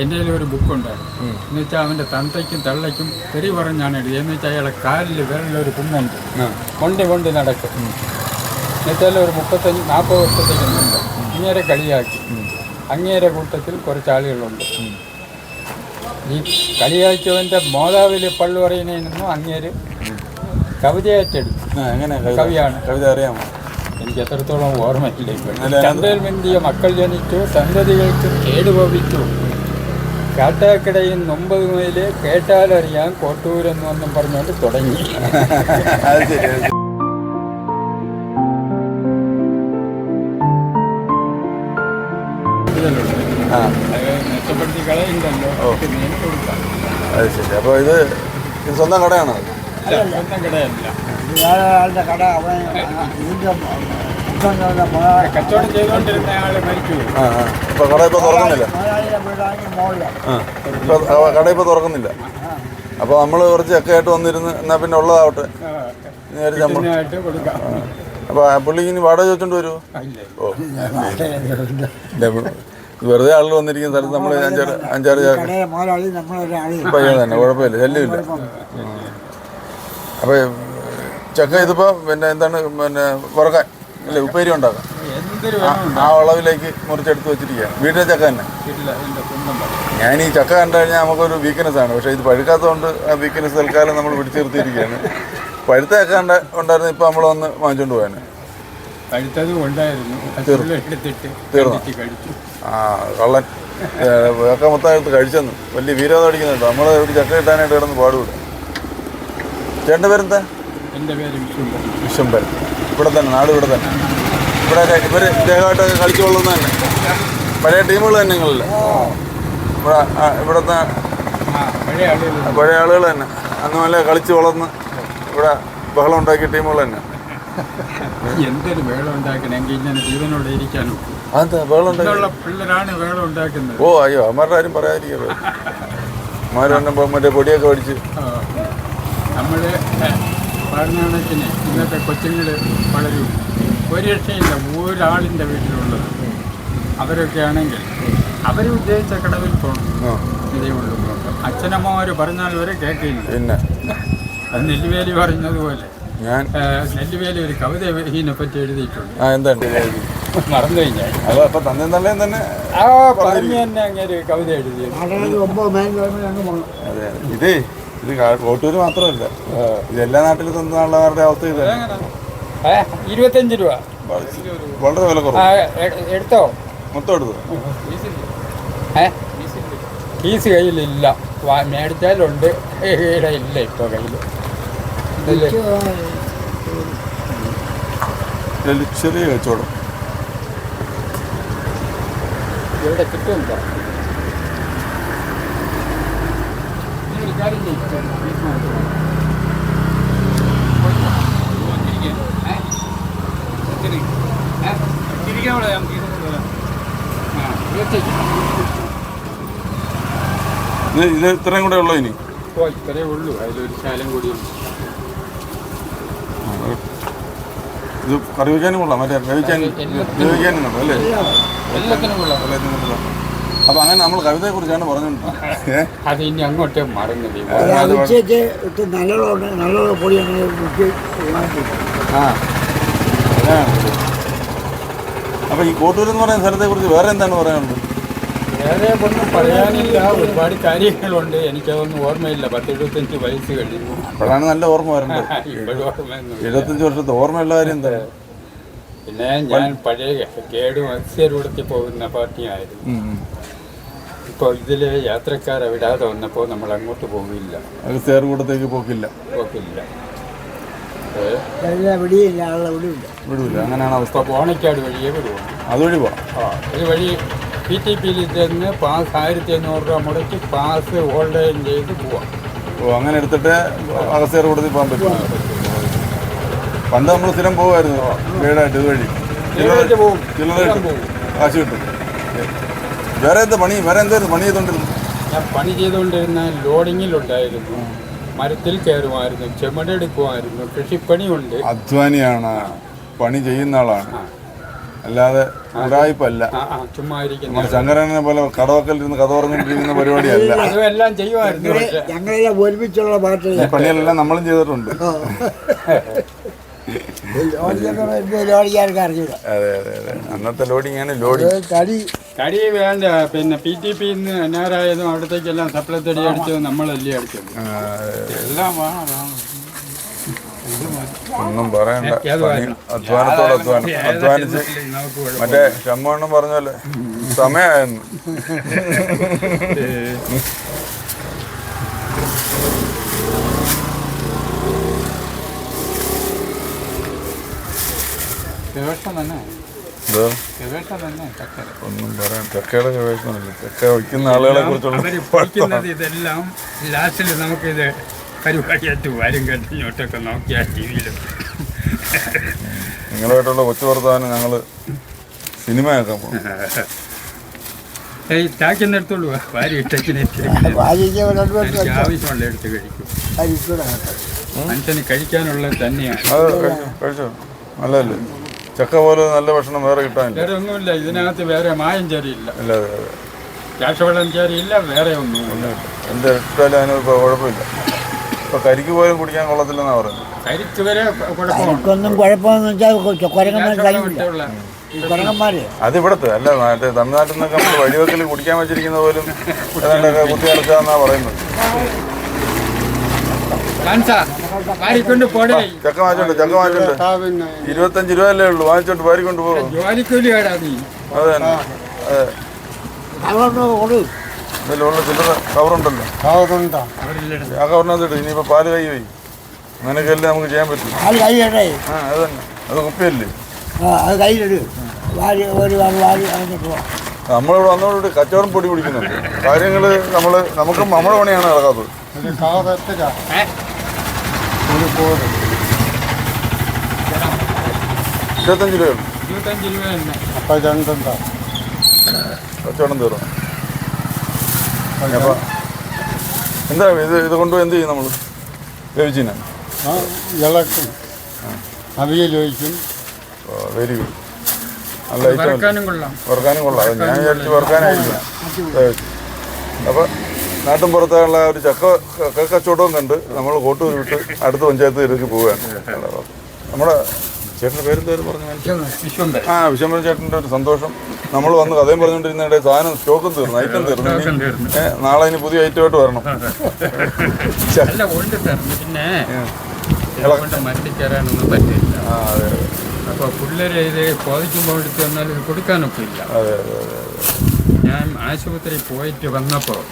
എൻ്റെ കയ്യിൽ ഒരു ബുക്കുണ്ടായിരുന്നു. എന്ന് വെച്ചാൽ അവൻ്റെ തന്തയ്ക്കും തള്ളയ്ക്കും തെറി പറഞ്ഞാണ് എഴുതിയത്. എന്ന് വെച്ചാൽ അയാളെ കാലിൽ വിരലൊരു കുന്നുണ്ട്, കൊണ്ട് നടക്കും. എന്നുവെച്ചാൽ ഒരു 35-40 വർഷത്തേക്ക് മുമ്പ് അങ്ങേരെ കളിയാക്കി. അങ്ങേരെ കൂട്ടത്തിൽ കുറച്ച് ആളുകളുണ്ട്. ഈ കളിയാക്കിയവൻ്റെ മോതാവിൽ പള്ളു പറയുന്നതിനൊന്നും അങ്ങേര് കവിതയായിട്ടെടുത്തു. എങ്ങനെ കവിയാണ്. കവിത അറിയാമോ? എനിക്ക് എത്രത്തോളം ഓർമ്മയില്ല. ചന്ദ്രയിൽ മിന്തിയ മക്കൾ ജനിച്ചു, സന്തതികൾക്ക് കേടുഭവിച്ചു, കാട്ടാക്കടയിൽ 9 മൈല് കേട്ടാലറിയാം കോട്ടൂരെന്നൊന്നും പറഞ്ഞുകൊണ്ട് തുടങ്ങി. മെച്ചപ്പെടുത്തി കളയുണ്ടല്ലോ, കൊടുക്കാം. അത് ശരി. അപ്പോൾ ഇത് സ്വന്തം കടയാണോ? സ്വന്തം കടയല്ല, കട. കച്ചവടം ചെയ്തുകൊണ്ടിരുന്ന ആള് മരിച്ചു. ഇപ്പോൾ കട ഇപ്പോൾ തുറക്കുന്നില്ല. കട ഇപ്പോൾ തുറക്കുന്നില്ല. അപ്പോൾ നമ്മൾ കുറച്ച് ചക്കയായിട്ട് വന്നിരുന്ന് എന്നാൽ പിന്നെ ഉള്ളതാവട്ടെ കൊടുക്കാം. അപ്പോൾ പുള്ളിക്ക് ഇനി വാടക ചോദിച്ചോണ്ട് വരുമോ? ഓ, വെറുതെ ആളുകൾ വന്നിരിക്കുന്ന സ്ഥലത്ത് നമ്മൾ അഞ്ചാറ് തന്നെ കുഴപ്പമില്ല, ശല്യമില്ല. അപ്പോൾ ചക്ക ഇതിപ്പോൾ പിന്നെ എന്താണ് പിന്നെ വറക്കാൻ അല്ലേ, ഉപ്പേരി ഉണ്ടാക്കാം. ആ അളവിലേക്ക് മുറിച്ചെടുത്ത് വെച്ചിരിക്കുകയാണ്. വീട്ടിലെ ചക്ക തന്നെ. ഞാൻ ഈ ചക്ക കണ്ടു കഴിഞ്ഞാൽ നമുക്കൊരു വീക്ക്നെസ്സാണ്. പക്ഷേ ഇത് പഴുക്കാത്തതുകൊണ്ട് ആ വീക്ക്നെസ് തൽക്കാലം നമ്മൾ പിടിച്ചു നിർത്തിയിരിക്കുകയാണ്. പഴുത്ത ചക്ക ഉണ്ടായിരുന്നു, ഇപ്പോൾ നമ്മൾ വന്ന് വാങ്ങിച്ചുകൊണ്ട് പോകാൻ. തീർന്നു. ആ കള്ളൻ ചക്ക മൊത്തം എടുത്ത് കഴിച്ചെന്ന് വലിയ വീരത അടിക്കുന്നുണ്ട്. നമ്മൾ ഒരു ചക്ക കിട്ടാനായിട്ട് കിടന്ന് പാടുകൂടെ. ചേട്ടൻ്റെ പേരെന്താ? എൻ്റെ പേര് വിശ്വംബരൻ. ഇവിടെ തന്നെ, നാട് ഇവിടെ തന്നെ. ഇവിടെ ഇവർ ദേഹമായിട്ട് കളിച്ചു കൊള്ളുന്ന തന്നെ പഴയ ടീമുകൾ തന്നെ നിങ്ങളല്ലേ? ഇവിടുത്തെ പഴയ ആളുകൾ തന്നെ അന്ന് നല്ല കളിച്ച് വളർന്ന് ഇവിടെ ബഹളം ഉണ്ടാക്കിയ ടീമുകൾ തന്നെ. എന്തൊരു വേളം ഉണ്ടാക്കണമെങ്കിൽ ഇങ്ങനെ ജീവനോടെ ഇരിക്കാനും അതെന്താ വേളം ഉണ്ടാക്കി പിള്ളേരാണ് വേളം ഉണ്ടാക്കുന്നത്. ഓ അയ്യോ, അമ്മമാരുടെ ആരും പറയാതിരിക്കല്ലോ. അമ്മമാർ തന്നെ മറ്റേ പൊടിയൊക്കെ പഠിച്ച് നമ്മൾ പറഞ്ഞ കണക്കിന് ഇന്നത്തെ കൊച്ചുങ്ങൾ വളരും. ഒരു രക്ഷയില്ല, ഒരാളിൻ്റെ വീട്ടിലുള്ളത്. അവരൊക്കെ ആണെങ്കിൽ അവർ ഉദ്ദേശിച്ച കടവിൽ പോകണം, ഇതേ ഉള്ളൂ. അച്ഛനമ്മമാർ പറഞ്ഞാൽ വരെ കേൾക്കില്ല. പിന്നെ അത് നെല്ലുവേലി പറഞ്ഞതുപോലെ ഞാൻ നെല്ലുവേലി ഒരു കവിത ഇതിനെപ്പറ്റി എഴുതിയിട്ടുണ്ട്. എന്താണ് മറന്നു കഴിഞ്ഞാൽ അപ്പം തന്നെ ആ പറഞ്ഞു തന്നെ അങ്ങനെ കവിത എഴുതിയത്. അതെ, ഇത് കോട്ടൂര് മാത്രമല്ല, ഇത് എല്ലാ നാട്ടിലും തന്നാളുടെ അവസ്ഥ ഇത് 25 രൂപ വളരെ വില കുറവ്. എടുത്തോ? മൊത്തം എടുത്തോ? ഫീസ് കയ്യിലില്ല, മേടിച്ചാലുണ്ട്, ഇല്ല ഇപ്പോൾ കയ്യിൽ. ചെറിയ കച്ചവടം ഇവിടെ കിട്ടുമല്ലോ. ഇത് ഇത്രയും കൂടെ ഉള്ളൂ ഇനി? ഇത്രയേ ഉള്ളൂ, അതിലൊരു ശാലം കൂടിയുണ്ട്. ഇത് കറി വയ്ക്കാനും കൊള്ളാം, മറ്റേ വേവിക്കാനും കൊള്ളാം അല്ലേ? എല്ലാത്തിനും കൊള്ളാം. അപ്പം അങ്ങനെ നമ്മൾ കവിതയെ കുറിച്ചാണ് പറഞ്ഞിട്ടുണ്ട്. അത് ഇനി അങ്ങോട്ടേ മറന്നത്. അപ്പം ഈ കോട്ടൂർ എന്ന് പറയുന്ന സ്ഥലത്തെ കുറിച്ച് വേറെ എന്താണ് പറയാനുള്ളത്? വേറെ ഒന്നും പറയാനില്ല, ഒരുപാട് കാര്യങ്ങളുണ്ട്. എനിക്കതൊന്നും ഓർമ്മയില്ല. 10-25 വയസ്സ് കഴിഞ്ഞു. അപ്പോഴാണ് നല്ല ഓർമ്മ വരേണ്ടത്. 75 വർഷത്തെ ഓർമ്മയുള്ള കാര്യം എന്താ? പിന്നെ ഞാൻ പഴയ കേടും അക്സ്യരൂടത്തിൽ പോകുന്ന പാർട്ടിയായിരുന്നു. ഇപ്പോൾ ഇതിൽ യാത്രക്കാരെ വിടാതെ വന്നപ്പോൾ നമ്മൾ അങ്ങോട്ട് പോകില്ല, അക്സ്യരൂടത്തേക്ക് പോക്കില്ല. വിടൂല, അങ്ങനെയാണ് അവസ്ഥ. പോണക്കാട് വഴിയേ വിടുവാണ്. അതുവഴി പോവാം. ഒരു വഴി PTPയിൽ ചെന്ന് പാസ് 1500 രൂപ മുടക്കി പാസ് ഹോൾഡ് ചെയ്ത് പോവാം. ഓ, അങ്ങനെ എടുത്തിട്ട് അഗസ്ത്യർകൂടത്തിൽ പോകാൻ പറ്റും. പണ്ട് നമ്മൾ സ്ഥിരം പോകുമായിരുന്നു ഗൈഡായിട്ട്. ഇതുവഴി കാശ് കിട്ടും. വേറെ എന്താ പണി? എന്തായിരുന്നു പണി ചെയ്തോണ്ടിരുന്നു? ഞാൻ പണി ചെയ്തുകൊണ്ടിരുന്ന ലോഡിങ്ങിലുണ്ടായിരുന്നു. മരത്തിൽ കയറുമായിരുന്നു, ചെമടെടുക്കുമായിരുന്നു, കൃഷിപ്പണിയുണ്ട്. അധ്വാനിയാണ്, പണി ചെയ്യുന്ന ആളാണ്. അല്ലാതെ ഉടായ്പല്ല. ചുമ്മാ ഇരിക്കുന്നു. നമ്മുടെ ശങ്കരനെ പോലെ കടവക്കലിരുന്ന് കഥ പറഞ്ഞുകൊണ്ടിരിക്കുന്ന പരിപാടിയല്ല. എല്ലാം ചെയ്യുമായിരുന്നു. ഞങ്ങളെല്ലാം ഒരുമിച്ചുള്ള പാട്ട് ഈ പണിയെല്ലാം നമ്മളും ചെയ്തിട്ടുണ്ട്. ലോഡിക്കാർക്ക് അറിഞ്ഞില്ല. അതെ അതെ അതെ, അന്നത്തെ ലോഡിങ്ങാണ് ലോഡിങ്. കടി വേണ്ട. പിന്നെ PTP നേരായതും അവിടത്തേക്കെല്ലാം സപ്ലൈ തടി അടിച്ചത് നമ്മളല്ലേ അടിച്ചത്. എല്ലാം ഒന്നും പറയണ്ട. അധ്വാനത്തോട് അധ്വാനിച്ച് മറ്റേ ഷമ്മണ്ണം പറഞ്ഞല്ലേ സമയമായിരുന്നു. ഒന്നും പറയാൻ ചക്കയുടെ ഗവേഷണമല്ല, ചക്ക വയ്ക്കുന്ന ആളുകളെ കുറിച്ചുള്ള ഇതെല്ലാം ലാസ്റ്റിൽ നമുക്കിത് പരിപാടിയായിട്ട് വരും കേട്ടോട്ടൊക്കെ നോക്കിയാ TV-യിൽ. നിങ്ങളുമായിട്ടുള്ള കൊച്ചു വർത്താനം ഞങ്ങൾ സിനിമയാക്കാൻ പോകും. ചാക്കിന്നെടുത്തോളൂ. വാരി ഇട്ടേക്കിനെ ആവശ്യമുള്ള എടുത്ത് കഴിക്കും. മനുഷ്യന് കഴിക്കാനുള്ള തന്നെയാണ്. അത് കഴിച്ചോ, നല്ലതല്ലേ? ചക്ക പോലെ നല്ല ഭക്ഷണം വേറെ കിട്ടാനില്ല. വേറെ ഒന്നുമില്ല ഇതിനകത്ത്. വേറെ മായം ചേരിയില്ല, ഇല്ല. അതെ അതെ, രാസവളം ചേരിയില്ല, വേറെ ഒന്നുമില്ല. എന്ത് ഇട്ടാലും അതിന് കുഴപ്പമില്ല. ഇപ്പൊ കരിക്ക് പോലും കുടിക്കാൻ കൊള്ളത്തില്ലെന്നാ പറയുന്നത്. കരിക്ക് വരെ കുഴപ്പമൊന്നും കുഴപ്പമെന്ന് വെച്ചാൽ കുരങ്ങന്മാർ കഴിയില്ല. കുരങ്ങന്മാര് അത് ഇവിടുത്തെ അല്ല, മറ്റേ തമിഴ്നാട്ടിൽ നിന്നൊക്കെ നമ്മൾ വഴിവെക്കൽ കുടിക്കാൻ വെച്ചിരിക്കുന്ന പോലും ഏതാണ്ടൊക്കെ കുത്തി അടച്ചാന്നാ പറയുന്നത്. ചക്ക വാങ്ങിച്ചോണ്ട് 25 രൂപയല്ലേ ഉള്ളൂ. വാങ്ങിച്ചോണ്ട് വാരിക്കൊണ്ട് പോകും. അതെ അതെ, ഇതിലുള്ള ചില്ലറ കവറുണ്ടല്ലോ, ആ കവറിനകത്തിട്ട് ഇനിയിപ്പോ പാല് കൈ പോയി അങ്ങനെയൊക്കെയല്ലേ നമുക്ക് ചെയ്യാൻ പറ്റും. അത് കൈയിടേ. ആ അത് തന്നെ, അത് കുപ്പിയല്ലേ. അത് കയ്യിലിട്. നമ്മളിവിടെ വന്നതോടുകൂടി കച്ചവടം പൊടി പിടിക്കുന്നുണ്ട്. കാര്യങ്ങള് നമുക്ക് നമ്മുടെ പണിയാണ് നടക്കാത്തത്. 25 രൂപയുള്ളൂ. 25 രൂപ തന്നെ. കച്ചവടം തീർന്നു. അപ്പൊ എന്താ ഇത് കൊണ്ടുപോയി എന്ത് ചെയ്യും? നമ്മൾ വേവിച്ചിനാ ഇളക്കും, അവിയൽ ഒഴിക്കും. Very good. നല്ല ഐറ്റം. വറുക്കാനും കൊള്ളാം. ഞാൻ വിചാരിച്ച് വറുക്കാനായിരിക്കും. അപ്പോൾ നാട്ടും പുറത്തുള്ള ഒരു ചക്ക കച്ചവടവും കണ്ട് നമ്മൾ കോട്ടൂർ വിട്ട് അടുത്ത പഞ്ചായത്ത് ഇതിലേക്ക് പോവുകയാണ്. നമ്മുടെ ചേട്ടൻ്റെ പേരെന്തായാലും പറഞ്ഞു. വിശ്വംഭരൻ ചേട്ടൻ്റെ ഒരു സന്തോഷം. നമ്മൾ വന്ന് കഥയും പറഞ്ഞുകൊണ്ടിരുന്നതിടെ സാധനം സ്റ്റോക്കും തീർന്നു, ഐറ്റം തീർന്നു. നാളെ ഇനി പുതിയ ഐറ്റമായിട്ട് വരണം. മരടിച്ചേരാനൊന്നും പറ്റില്ല. അപ്പോൾ പിള്ളേരെ ഇത് ചോദിക്കുമ്പോൾ എടുത്ത് വന്നാൽ ഇത് കൊടുക്കാനൊക്കെ ഇല്ല. ഞാൻ ആശുപത്രിയിൽ പോയിട്ട് വന്നപ്പോൾ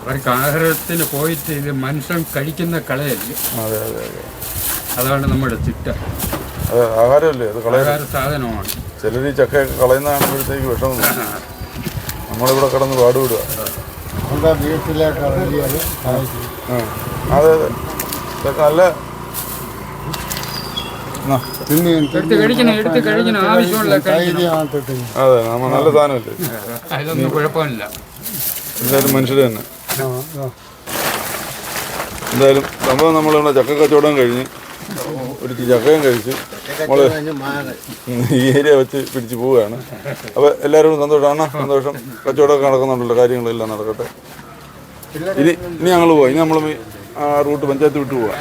അവർക്ക് ആഹാരത്തിന് പോയിട്ട് ഇത് മനുഷ്യൻ കഴിക്കുന്ന കളയല്ലേ. അതാണ് നമ്മുടെ ചിട്ട. ആഹാരമല്ലേ അത്, ആഹാര സാധനമാണ്. ചിലർ ഈ ചക്ക കളയുന്ന കാണുമ്പോഴത്തേക്ക് വിഷമം. നമ്മളിവിടെ കിടന്ന് പാടുവിടുക. അതെ അതെ, ചക്ക നല്ല എടുത്ത് കഴിക്കണം ആവശ്യമുള്ള. അതെ, നമ്മൾ നല്ല സാധനമല്ലേ. അതിലൊന്നും കുഴപ്പമില്ല. എന്തായാലും മനുഷ്യർ തന്നെ. എന്തായാലും സംഭവം നമ്മളിവിടെ ചക്ക കച്ചവടം കഴിഞ്ഞ് ഒരു ചക്കയും കഴിച്ച് നമ്മൾ ഈ ഏരിയ വെച്ച് പിടിച്ച് പോവുകയാണ്. അപ്പോൾ എല്ലാവരും സന്തോഷമാണ്. സന്തോഷം. കച്ചവടമൊക്കെ നടക്കുന്നുണ്ടല്ലോ, കാര്യങ്ങളെല്ലാം നടക്കട്ടെ. ഇനി ഞങ്ങൾ പോവാം. ഇനി നമ്മൾ ആ റൂട്ട് പഞ്ചായത്ത് വിട്ടു പോവാം.